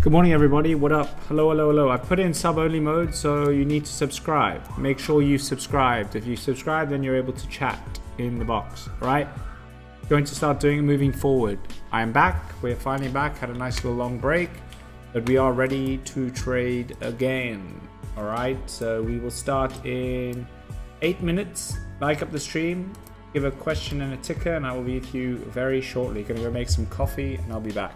Good morning, everybody. What up? Hello, hello, hello. I put in sub-only mode, so you need to subscribe. Make sure you subscribed. If you subscribe, then you're able to chat in the box. All right? Going to start doing it moving forward. I am back. We're finally back. Had a nice little long break, but we are ready to trade again. All right. So we will start in 8 minutes. Like up the stream, give a question and a ticker, and I will be with you very shortly. Gonna go make some coffee, and I'll be back.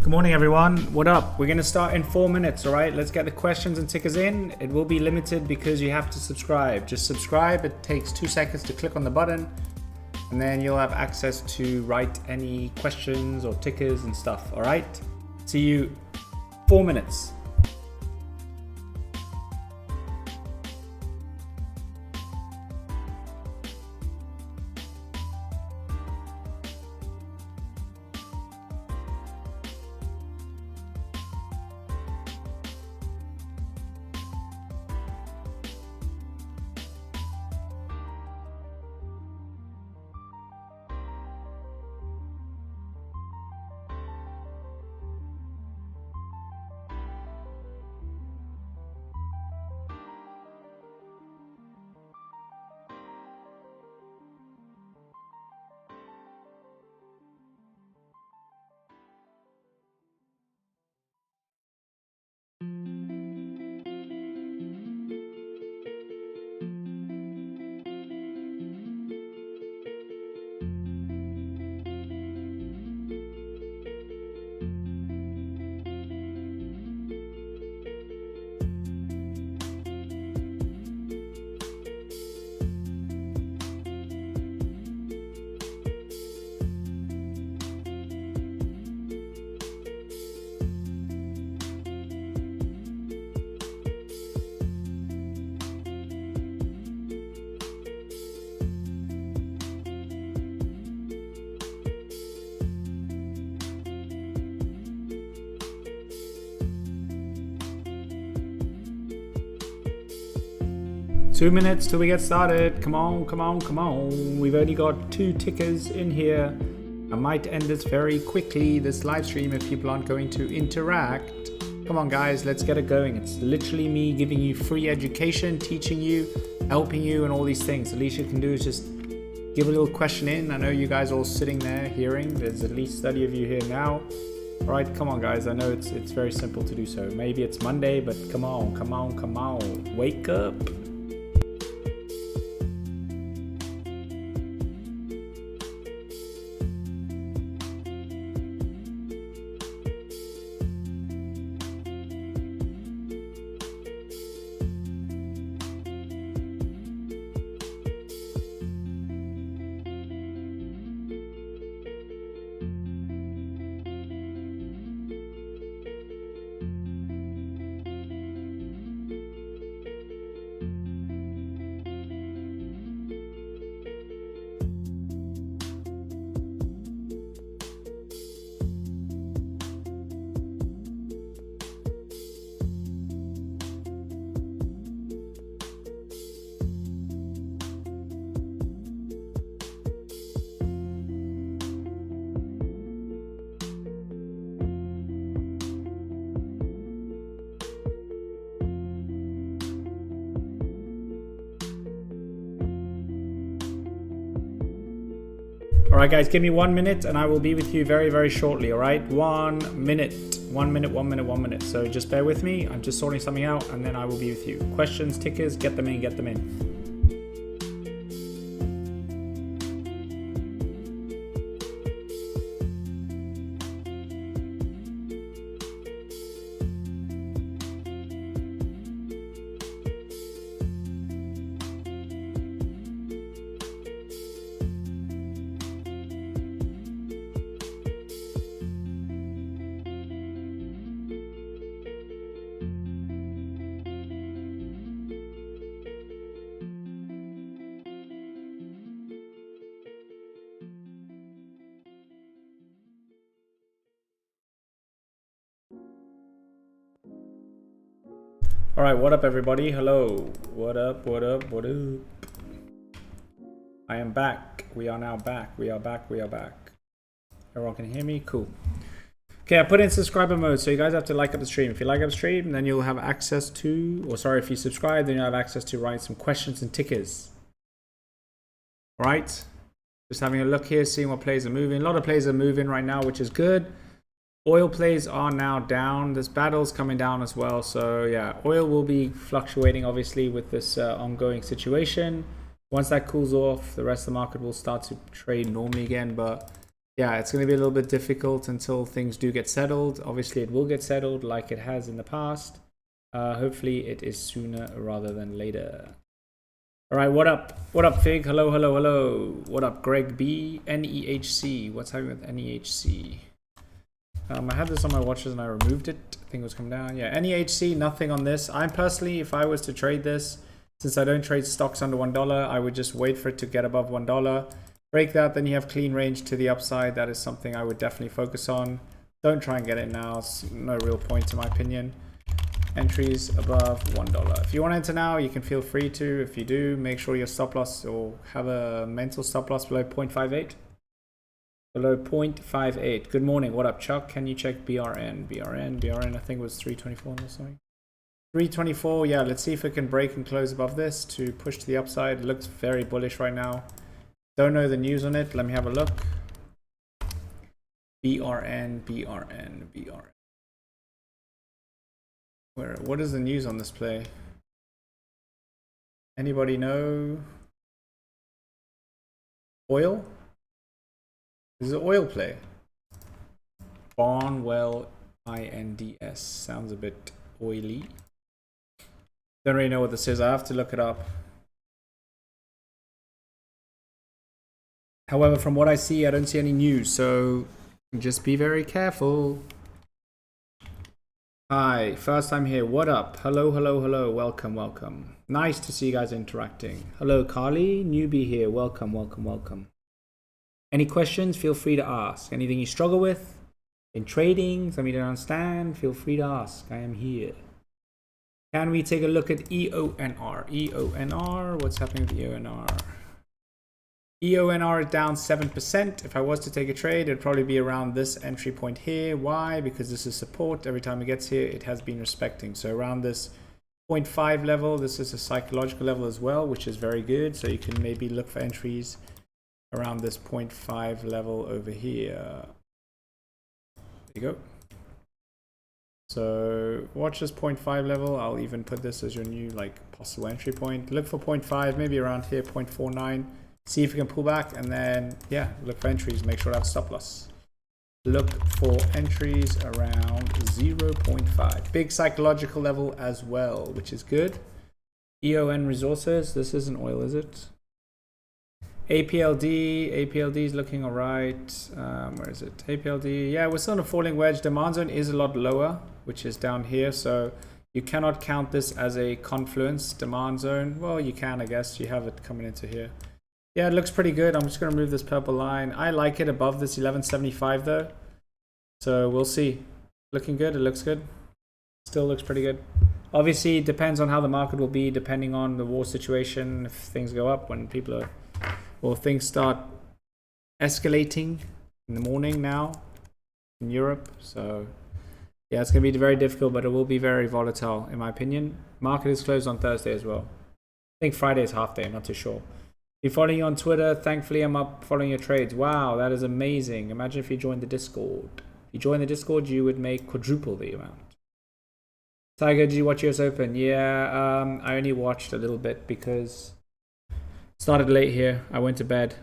Good morning, everyone. What up? We're going to start in 4 minutes, all right? Let's get the questions and tickers in. It will be limited because you have to subscribe. Just subscribe. It takes 2 seconds to click on the button, and then you'll have access to write any questions or tickers and stuff, all right? See you 4 minutes. 2 minutes till we get started. Come on, come on, come on. We've only got 2 tickers in here. I might end this very quickly, this live stream, if people aren't going to interact. Come on guys, let's get it going. It's literally me giving you free education, teaching you, helping you, and all these things. The least you can do is just give a little question in. I know you guys are all sitting there hearing. There's at least 30 of you here now. All right, come on guys. I know it's very simple to do so. Maybe it's Monday, but come on, come on, come on. Wake up. All right, guys, give me 1 minute and I will be with you very, very shortly. All right, 1 minute, 1 minute, 1 minute, 1 minute. So just bear with me. I'm just sorting something out and then I will be with you. Questions, tickers, get them in, get them in. All right, what up everybody? Hello. What up, what up, what up? I am back. We are now back. We are back, we are back. Everyone can hear me? Cool. Okay, I put in subscriber mode, so you guys have to like up the stream. If you like up the stream, then you'll have access to, or sorry, if you subscribe, then you'll have access to write some questions and tickers. All right, just having a look here, seeing what plays are moving. A lot of plays are moving right now, which is good. Oil plays are now down. This battle's coming down as well. So yeah, oil will be fluctuating obviously with this ongoing situation. Once that cools off, the rest of the market will start to trade normally again. But yeah, it's going to be a little bit difficult until things do get settled. Obviously, it will get settled like it has in the past. Hopefully, it is sooner rather than later. All right, what up? What up, Fig? Hello, hello, hello. What up, Greg B? NEHC. What's happening with NEHC? I had this on my watches and I removed it. I think it was coming down. Yeah, NEHC, nothing on this. I'm personally, if I was to trade this, since I don't trade stocks under $1, I would just wait for it to get above $1. Break that, then you have clean range to the upside. That is something I would definitely focus on. Don't try and get it now. It's no real point in my opinion. Entries above $1. If you want to enter now, you can feel free to. If you do, make sure your stop loss or have a mental stop loss below 0.58. Below 0.58. Good morning. What up, Chuck? Can you check BRN? BRN, I think it was 324 or something. 324. Yeah, let's see if it can break and close above this to push to the upside. It looks very bullish right now. Don't know the news on it. Let me have a look. BRN. What is the news on this play? Anybody know? Oil? This is an oil play. Barnwell INDS. Sounds a bit oily. Don't really know what this is. I have to look it up. However, from what I see, I don't see any news. So just be very careful. Hi, first time here. What up? Hello, hello, hello. Welcome, welcome. Nice to see you guys interacting. Hello, Carly. Newbie here. Welcome, welcome, welcome. Any questions? Feel free to ask. Anything you struggle with in trading, something you don't understand, feel free to ask. I am here. Can we take a look at EONR? EONR, what's happening with EONR? EONR is down 7%. If I was to take a trade, it'd probably be around this entry point here. Why? Because this is support. Every time it gets here, it has been respecting. So around this 0.5 level, this is a psychological level as well, which is very good. So you can maybe look for entries around this 0.5 level over here. There you go. So watch this 0.5 level. I'll even put this as your new like possible entry point. Look for 0.5, maybe around here, 0.49. See if you can pull back, and then yeah, look for entries. Make sure to have stop loss. Look for entries around 0.5. Big psychological level as well, which is good. EON resources. This isn't oil, is it? APLD is looking all right. Where is it? APLD. Yeah, we're still in a falling wedge. Demand zone is a lot lower, which is down here. So you cannot count this as a confluence demand zone. Well, you can, I guess. You have it coming into here. Yeah, it looks pretty good. I'm just going to move this purple line. I like it above this 1175 though. So we'll see. Looking good. It looks good. Still looks pretty good. Obviously, it depends on how the market will be depending on the war situation. If things go up, when people are, or things start escalating in the morning now in Europe. So yeah, it's going to be very difficult, but it will be very volatile in my opinion. Market is closed on Thursday as well. I think Friday is half day. I'm not too sure. If you're following you on Twitter, thankfully I'm up following your trades. Wow, that is amazing. Imagine if you joined the Discord. If you joined the Discord, you would make quadruple the amount. Tiger, did you watch US Open? Yeah, I only watched a little bit because it started late here. I went to bed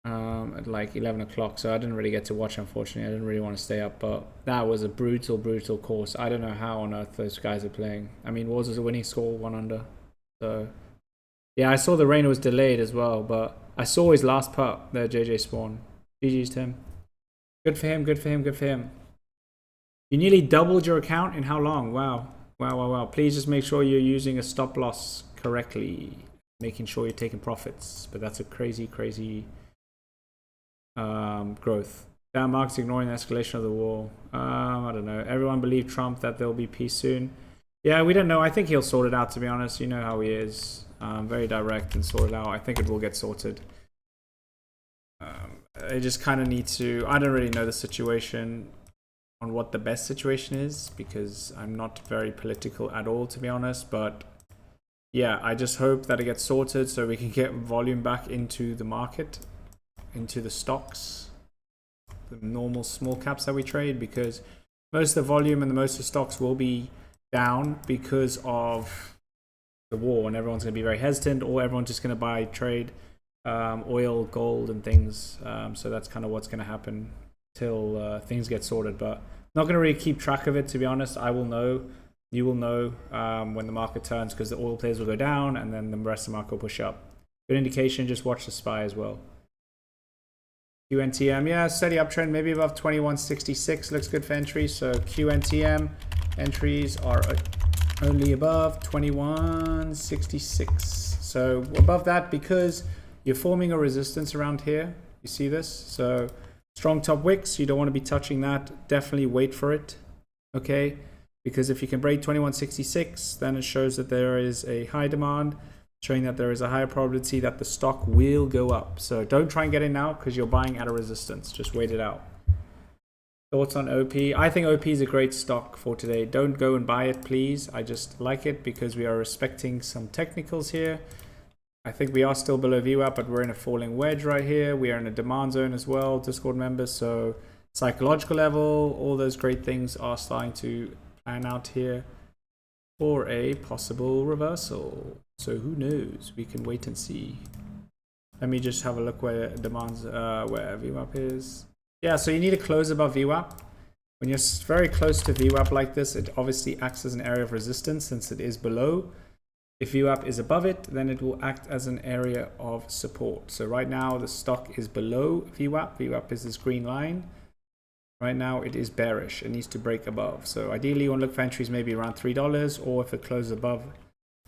at like 11 o'clock, so I didn't really get to watch, unfortunately. I didn't really want to stay up, but that was a brutal course. I don't know how on earth those guys are playing. I mean, what was the winning score? 1 under. So yeah, I saw the rain was delayed as well, but I saw his last putt there, JJ Spawn. GG's to him. Good for him, good for him, good for him. You nearly doubled your account in how long? Wow. Wow. Please just make sure you're using a stop loss correctly. Making sure you're taking profits. But that's a crazy growth. Damn, Mark's ignoring the escalation of the war. I don't know. Everyone believed Trump that there'll be peace soon. Yeah, we don't know. I think he'll sort it out, to be honest. You know how he is. Very direct and sort it out. I think it will get sorted. I just kind of need to... I don't really know the situation on what the best situation is because I'm not very political at all, to be honest. But yeah, I just hope that it gets sorted so we can get volume back into the market, into the stocks, the normal small caps that we trade, because most of the volume and the most of the stocks will be down because of the war, and everyone's going to be very hesitant, or everyone's just going to buy trade oil, gold and things. So that's kind of what's going to happen till things get sorted. But not going to really keep track of it, to be honest. I will know, you will know when the market turns, because the oil players will go down and then the rest of the market will push up. Good indication. Just watch the SPY as well. QNTM, yeah, steady uptrend, maybe above 2166 looks good for entries. So QNTM entries are only above 2166, so above that, because you're forming a resistance around here. You see this? So strong top wicks, you don't want to be touching that. Definitely wait for it, okay? Because if you can break 2166, then it shows that there is a high demand, showing that there is a higher probability that the stock will go up. So don't try and get in now because you're buying at a resistance. Just wait it out. Thoughts on OP? I think OP is a great stock for today. Don't go and buy it, please. I just like it because we are respecting some technicals here. I think we are still below VWAP, but we're in a falling wedge right here. We are in a demand zone as well, Discord members. So psychological level, all those great things are starting to plan out here for a possible reversal. So who knows? We can wait and see. Let me just have a look where demands, where VWAP is. Yeah, so you need to close above VWAP. When you're very close to VWAP like this, it obviously acts as an area of resistance since it is below. If VWAP is above it, then it will act as an area of support. So right now the stock is below VWAP. VWAP is this green line. Right now it is bearish. It needs to break above. So ideally you want to look for entries maybe around $3, or if it closes above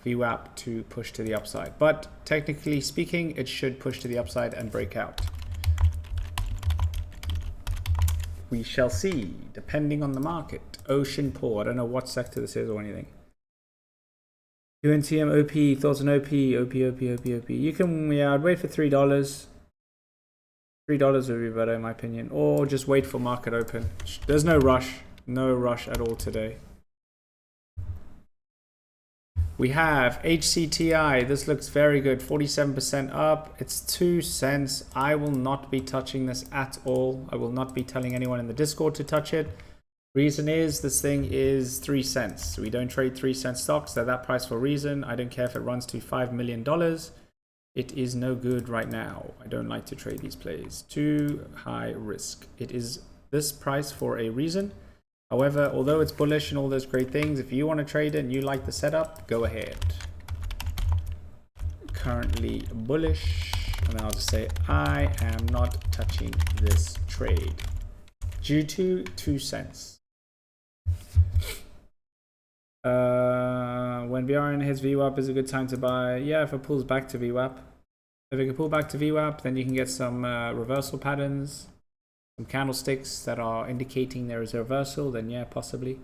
VWAP to push to the upside. But technically speaking, it should push to the upside and break out. We shall see, depending on the market. Ocean Poor. I don't know what sector this is or anything. UNTM OP, thoughts on OP, OP. You can, yeah, I'd wait for $3. $3 would be better in my opinion. Or just wait for market open. There's no rush. No rush at all today. We have HCTI. This looks very good. 47% up. It's 2 cents. I will not be touching this at all. I will not be telling anyone in the Discord to touch it. Reason is this thing is 3 cents. We don't trade 3-cent stocks. They're that price for a reason. I don't care if it runs to $5 million. It is no good right now. I don't like to trade these plays. Too high risk. It is this price for a reason. However, although it's bullish and all those great things, if you want to trade it and you like the setup, go ahead. Currently bullish. And then I'll just say, I am not touching this trade due to 2 cents. When VRN hits VWAP is a good time to buy. Yeah, if it pulls back to VWAP. If it can pull back to VWAP, then you can get some reversal patterns. Some candlesticks that are indicating there is a reversal, then yeah, possibly.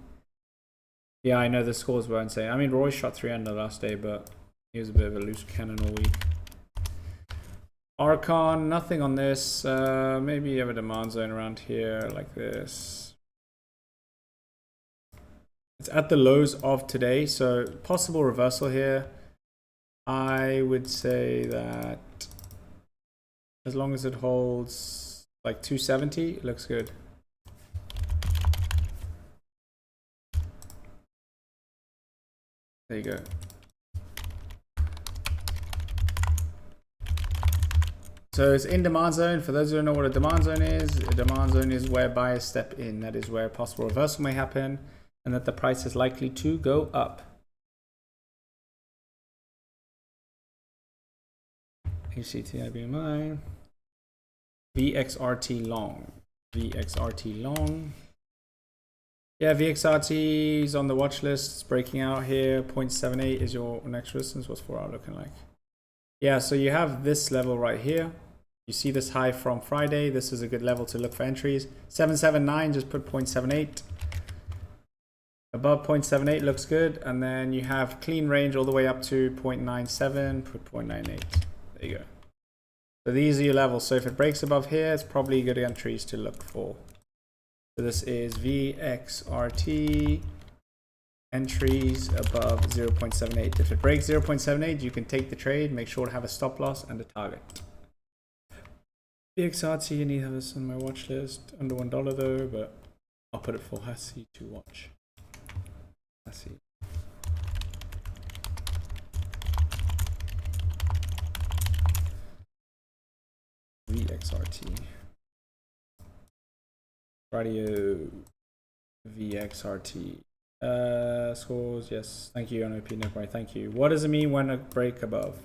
Yeah, I know the scores were insane. I mean, Roy shot 3 under last day, but he was a bit of a loose cannon all week. Archon, nothing on this. Maybe you have a demand zone around here like this. It's at the lows of today, so possible reversal here. I would say that as long as it holds like 270, it looks good. There you go. So it's in demand zone. For those who don't know what a demand zone is, a demand zone is where buyers step in. That is where a possible reversal may happen and that the price is likely to go up. HCTI BMI. VXRT long. VXRT long. Yeah, VXRT is on the watch list. It's breaking out here. 0.78 is your next resistance. What's 4 hour looking like? Yeah, so you have this level right here. You see this high from Friday. This is a good level to look for entries. 779, just put 0.78. Above 0.78 looks good. And then you have clean range all the way up to 0.97, put 0.98. There you go. So these are your levels. So if it breaks above here, it's probably good entries to look for. So this is VXRT entries above 0.78. If it breaks 0.78, you can take the trade. Make sure to have a stop loss and a target. VXRT, I need to have this on my watch list. Under $1 though, but I'll put it for Hassi to watch. Hassi. VXRT. Radio VXRT. Scores, yes. Thank you, NOP Nick. Thank you. What does it mean when a break above?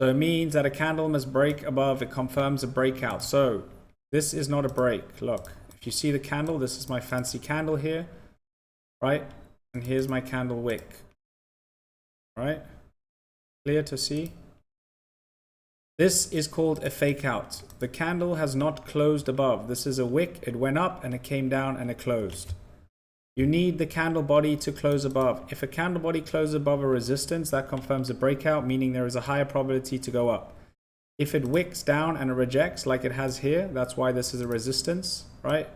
So it means that a candle must break above. It confirms a breakout. So this is not a break. Look, if you see the candle, this is my fancy candle here, right? And here's my candle wick, right? Clear to see? This is called a fake out. The candle has not closed above. This is a wick. It went up and it came down and it closed. You need the candle body to close above. If a candle body closes above a resistance, that confirms a breakout, meaning there is a higher probability to go up. If it wicks down and it rejects like it has here, that's why this is a resistance, right?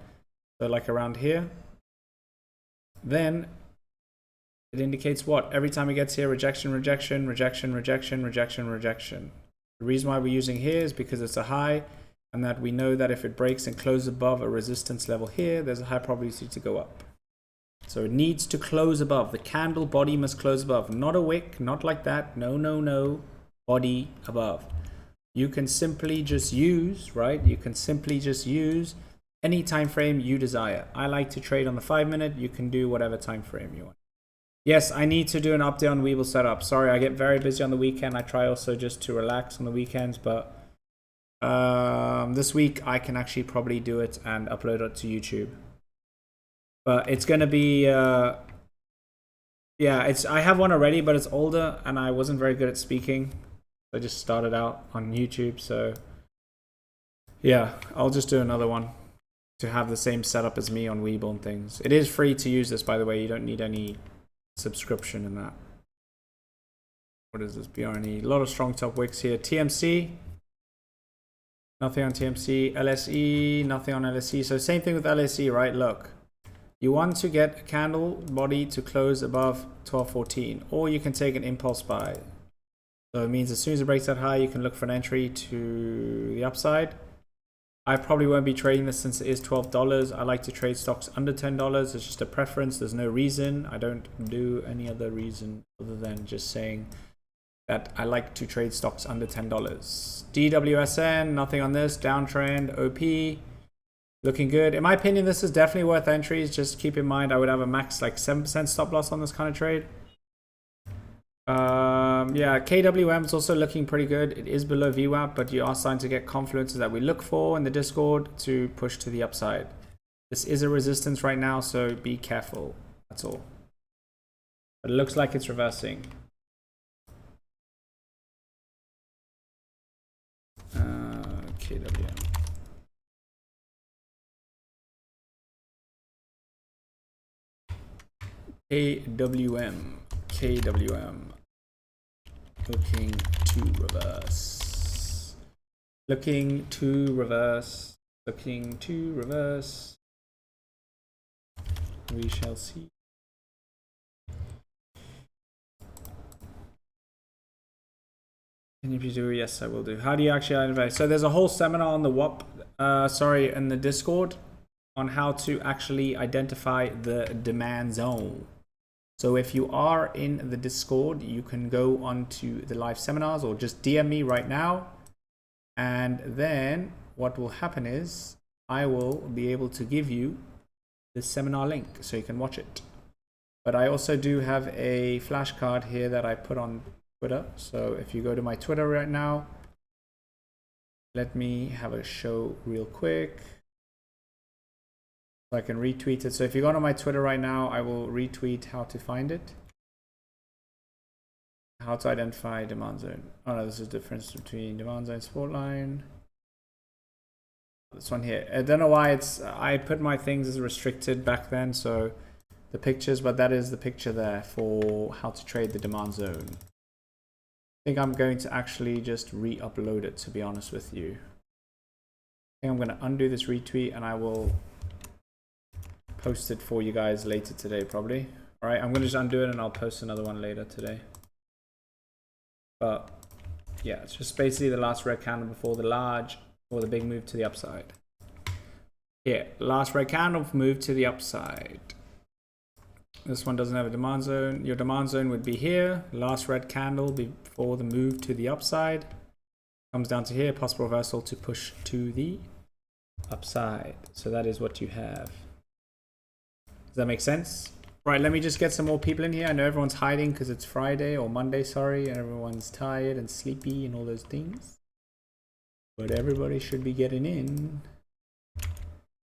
So like around here, then it indicates what? Every time it gets here, rejection, rejection, rejection, rejection, rejection, rejection. The reason why we're using here is because it's a high, and that we know that if it breaks and closes above a resistance level here, there's a high probability to go up. So it needs to close above. The candle body must close above. Not a wick, not like that. No, no, no. Body above. You can simply just use, right? You can simply just use any time frame you desire. I like to trade on the 5-minute. You can do whatever time frame you want. Yes, I need to do an update on Weeble setup. Sorry, I get very busy on the weekend. I try also just to relax on the weekends, but this week I can actually probably do it and upload it to YouTube. But it's going to be, yeah, I have one already, but it's older and I wasn't very good at speaking. I just started out on YouTube, so yeah, I'll just do another one to have the same setup as me on Weeble and things. It is free to use this, by the way. You don't need any subscription in that. What is this? BRNE. A lot of strong top wicks here. TMC. Nothing on TMC. LSE. Nothing on LSE. So same thing with LSE, right? Look. You want to get a candle body to close above 1214, or you can take an impulse buy. So it means as soon as it breaks that high, you can look for an entry to the upside. I probably won't be trading this since it is $12. I like to trade stocks under $10. It's just a preference. There's no reason. I don't do any other reason other than just saying that I like to trade stocks under $10. DWSN, nothing on this. Downtrend, OP. Looking good. In my opinion, this is definitely worth entries. Just keep in mind, I would have a max like 7% stop loss on this kind of trade. Yeah, KWM is also looking pretty good. It is below VWAP, but you are starting to get confluences that we look for in the Discord to push to the upside. This is a resistance right now, so be careful. That's all. But it looks like it's reversing. KWM. KWM looking to reverse, looking to reverse, looking to reverse. We shall see. Can you do? Yes, I will do. How do you actually identify? So there's a whole seminar on the WAP, in the Discord on how to actually identify the demand zone. So if you are in the Discord, you can go onto the live seminars or just DM me right now. And then what will happen is I will be able to give you the seminar link so you can watch it. But I also do have a flashcard here that I put on Twitter. So if you go to my Twitter right now, let me have a show real quick. I can retweet it. So if you go to my Twitter right now, I will retweet how to find it. How to identify demand zone. Oh no, this is the difference between demand zone support line. This one here. I don't know why I put my things as restricted back then, so the pictures, but that is the picture there for how to trade the demand zone. I think I'm going to actually just re-upload it, to be honest with you. I think I'm going to undo this retweet and I will post it for you guys later today, probably. All right, I'm gonna just undo it and I'll post another one later today. But yeah, it's just basically the last red candle before the large or the big move to the upside. Here, last red candle move to the upside. This one doesn't have a demand zone. Your demand zone would be here. Last red candle before the move to the upside. Comes down to here, possible reversal to push to the upside. So that is what you have. Does that make sense? Right, let me just get some more people in here. I know everyone's hiding because it's Friday or Monday, sorry, and everyone's tired and sleepy and all those things. But everybody should be getting in.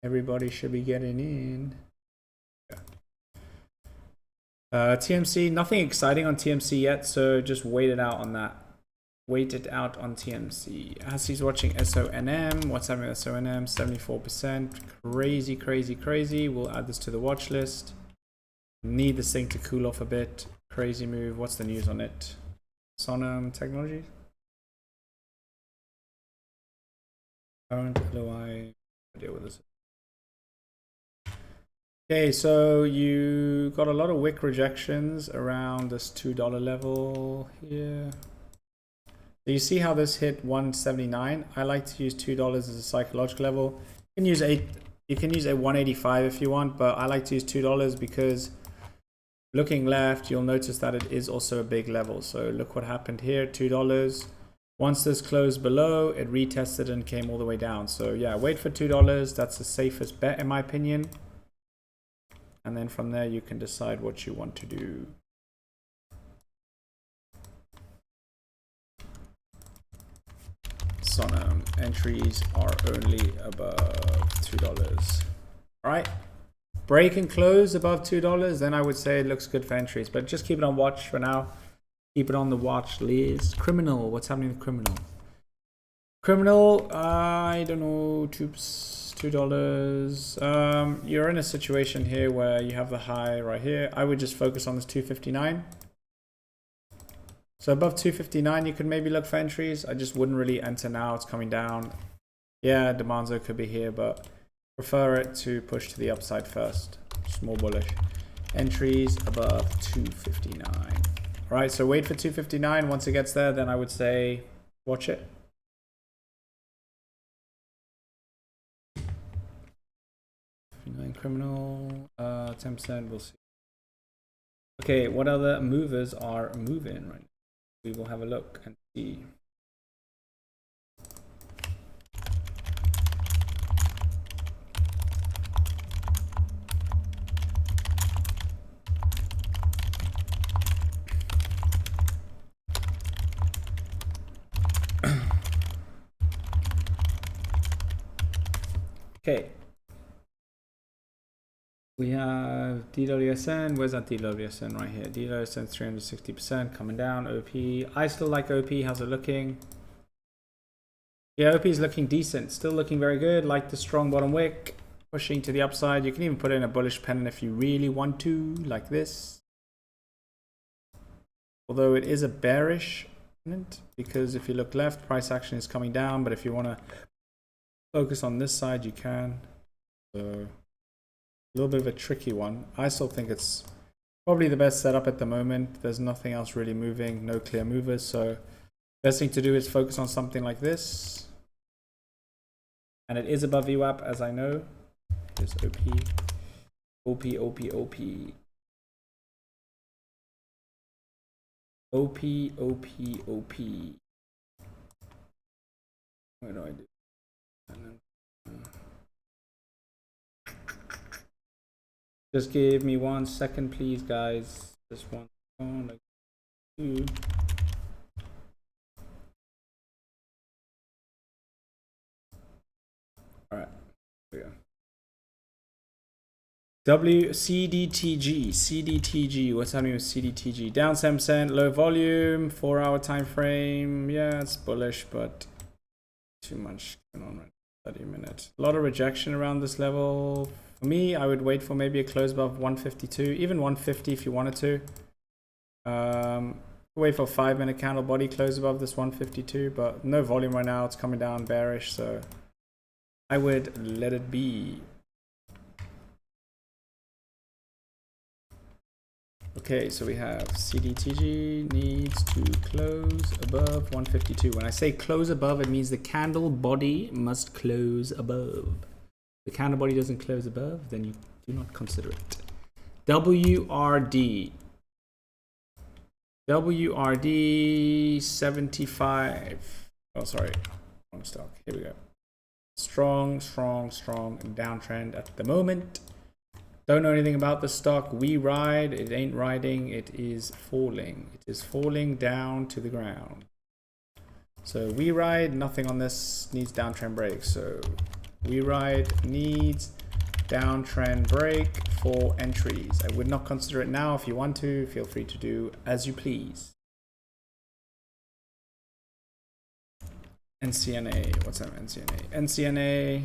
Everybody should be getting in. Yeah. TMC, nothing exciting on TMC yet, so just wait it out on that. Wait it out on TMC. As he's watching SONM, what's happening with SONM? 74%. Crazy, crazy, crazy. We'll add this to the watch list. Need this thing to cool off a bit. Crazy move. What's the news on it? SONM Technologies? Current LOI. Deal with this. Okay, so you got a lot of wick rejections around this $2 level here. So you see how this hit 179. I like to use $2 as a psychological level. You can use a 185 if you want, but I like to use $2 because looking left, you'll notice that it is also a big level. So look what happened here, $2. Once this closed below, it retested and came all the way down. So yeah, wait for $2. That's the safest bet in my opinion. And then from there, you can decide what you want to do. SONM entries are only above $2. All right, break and close above $2, then I would say it looks good for entries, but just keep it on watch for now. Keep it on the watch list. Criminal, what's happening with criminal? Criminal, I don't know, $2. You're in a situation here where you have the high right here. I would just focus on this 259. So above 259, you could maybe look for entries. I just wouldn't really enter now. It's coming down. Yeah, demand zone could be here, but prefer it to push to the upside first. Small bullish. Entries above 259. All right, so wait for 259. Once it gets there, then I would say watch it. Criminal, 10%, we'll see. Okay, what other movers are moving right now? We will have a look and see. Okay. We have DWSN. Where's that DWSN right here? DWSN 360% coming down. OP. I still like OP. How's it looking? Yeah, OP is looking decent. Still looking very good. Like the strong bottom wick. Pushing to the upside. You can even put in a bullish pennant if you really want to, like this. Although it is a bearish pennant, because if you look left, price action is coming down. But if you want to focus on this side, you can. So a little bit of a tricky one. I still think it's probably the best setup at the moment. There's nothing else really moving, no clear movers. So best thing to do is focus on something like this. And it is above VWAP, as I know. It's OP. OP, OP, OP. OP, OP, OP. What do I do? Just give me 1 second, please, guys. Just one. Like two. All right. Here we go. CDTG. What's happening with CDTG? Down 7%, low volume, 4-hour time frame. Yeah, it's bullish, but too much going on right now. 30 minutes. A lot of rejection around this level. For me, I would wait for maybe a close above 152, even 150 if you wanted to. Wait for a 5-minute candle body close above this 152, but no volume right now. It's coming down bearish, so I would let it be. Okay, so we have CDTG needs to close above 152. When I say close above, it means the candle body must close above. The candle body doesn't close above, then you do not consider it. WRD 75. Oh, sorry, wrong stock. Here we go. Strong downtrend at the moment. Don't know anything about the stock. We ride. It ain't riding. It is falling. It is falling down to the ground. So we ride. Nothing on this needs downtrend break. So we ride needs downtrend break for entries. I would not consider it now. If you want to, feel free to do as you please. NCNA. What's that? NCNA. NCNA.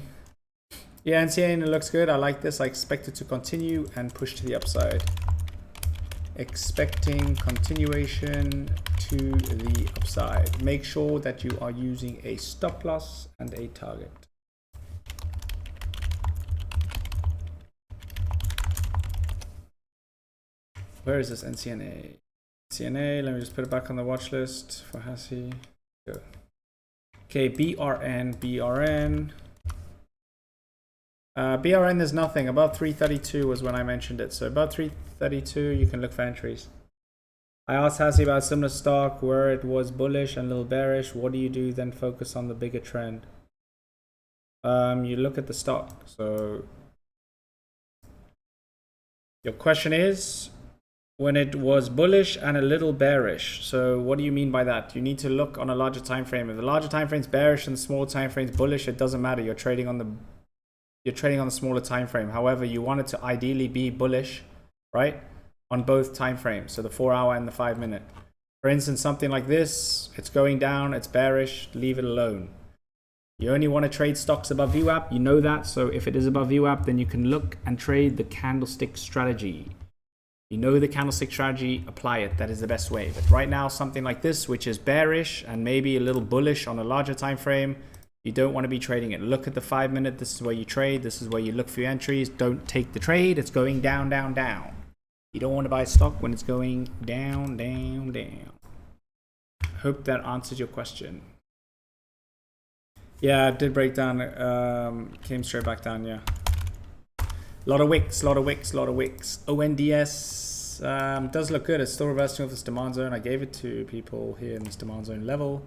Yeah, NCNA looks good. I like this. I expect it to continue and push to the upside. Expecting continuation to the upside. Make sure that you are using a stop loss and a target. Where is this NCNA? NCNA, let me just put it back on the watch list for Hassie. Go. Okay, BRN. BRN, there's nothing. Above 332 was when I mentioned it. So above 332, you can look for entries. I asked Hassie about a similar stock where it was bullish and a little bearish. What do you do? Then focus on the bigger trend. You look at the stock. So your question is, when it was bullish and a little bearish. So what do you mean by that? You need to look on a larger time frame. If the larger time frame is bearish and the small time frame is bullish, it doesn't matter. You're trading on the smaller time frame. However, you want it to ideally be bullish, right? On both time frames. So the 4-hour and the 5-minute. For instance, something like this, it's going down, it's bearish, leave it alone. You only want to trade stocks above VWAP. You know that. So if it is above VWAP, then you can look and trade the candlestick strategy. You know the candlestick strategy, apply it. That is the best way. But right now, something like this, which is bearish and maybe a little bullish on a larger time frame, you don't want to be trading it. Look at the 5 minute. This is where you trade. This is where you look for your entries. Don't take the trade. It's going down, down, down. You don't want to buy stock when it's going down, down, down. Hope that answers your question. Yeah, it did break down. Came straight back down, yeah. A lot of wicks, lot of wicks, lot of wicks. ONDS does look good. It's still reversing off this demand zone. I gave it to people here in this demand zone level.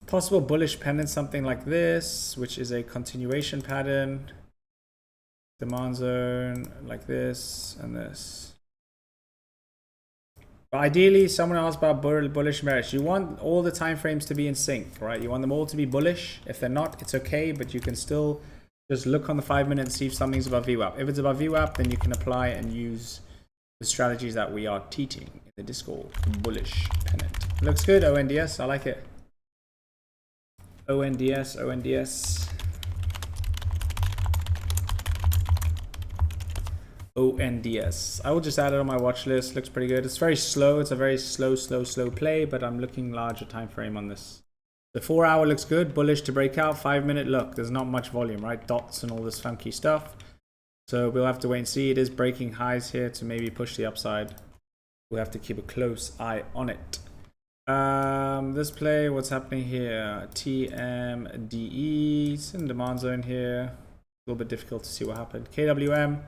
Possible bullish pendant, something like this, which is a continuation pattern. Demand zone like this and this. But ideally, someone asked about bullish bearish. You want all the time frames to be in sync, right? You want them all to be bullish. If they're not, it's okay, but you can still just look on the 5 minute and see if something's above VWAP. If it's above VWAP, then you can apply and use the strategies that we are teaching in the Discord. Bullish pennant. Looks good, ONDS. I like it. ONDS, ONDS. ONDS. I will just add it on my watch list. Looks pretty good. It's very slow. It's a very slow play, but I'm looking larger time frame on this. The 4 hour looks good, bullish to break out. 5 minute, look, there's not much volume, right? Dots and all this funky stuff. So we'll have to wait and see. It is breaking highs here to maybe push the upside. We'll have to keep a close eye on it. This play, what's happening here? TMDE, it's in demand zone here. A little bit difficult to see what happened. KWM.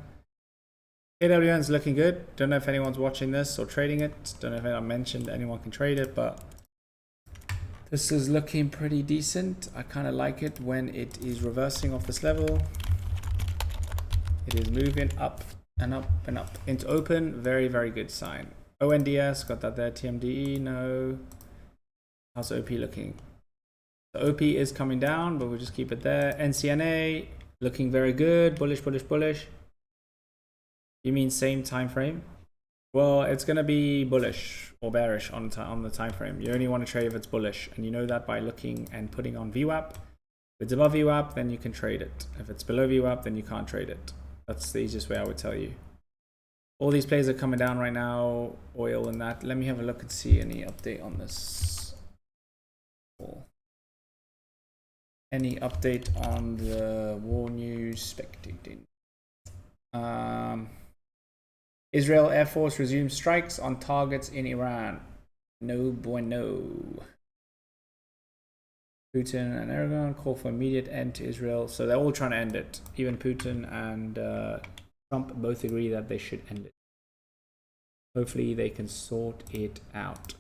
KWM is looking good. Don't know if anyone's watching this or trading it. Don't know if I mentioned anyone can trade it, but this is looking pretty decent. I kind of like it when it is reversing off this level. It is moving up and up and up into open. Very, very good sign. ONDS, got that there. TMDE, no. How's OP looking? The OP is coming down, but we'll just keep it there. NCNA, looking very good. Bullish, bullish, bullish. You mean same time frame? Well, it's going to be bullish or bearish on the time frame. You only want to trade if it's bullish, and you know that by looking and putting on VWAP. If it's above VWAP, then you can trade it. If it's below VWAP, then you can't trade it. That's the easiest way I would tell you. All these plays are coming down right now, oil and that. Let me have a look and see any update on this. Any update on the war news spectating? Israel Air Force resumes strikes on targets in Iran. No bueno. Putin and Erdogan call for immediate end to Israel. So they're all trying to end it. Even Putin and Trump both agree that they should end it. Hopefully they can sort it out.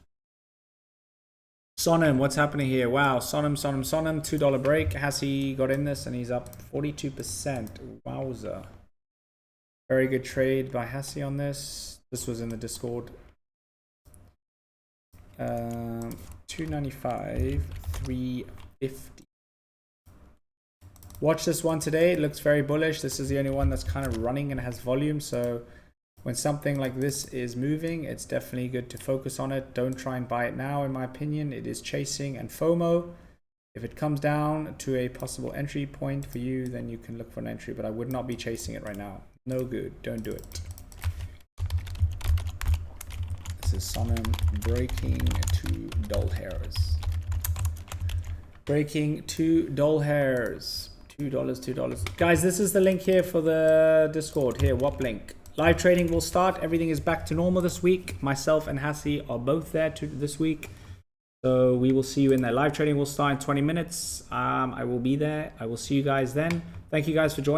Sonam, what's happening here? Wow, Sonam, $2 break. Has he got in this and he's up 42%. Wowza. Very good trade by Hassie on this. This was in the Discord. 295, 350. Watch this one today. It looks very bullish. This is the only one that's kind of running and has volume. So when something like this is moving, it's definitely good to focus on it. Don't try and buy it now, in my opinion. It is chasing and FOMO. If it comes down to a possible entry point for you, then you can look for an entry. But I would not be chasing it right now. No good. Don't do it. This is Sonam breaking to dull hairs. Breaking to dull hairs. $2. Guys, this is the link here for the Discord. Here, WAP link. Live trading will start. Everything is back to normal this week. Myself and Hassie are both there this week. So we will see you in there. Live trading will start in 20 minutes. I will be there. I will see you guys then. Thank you guys for joining.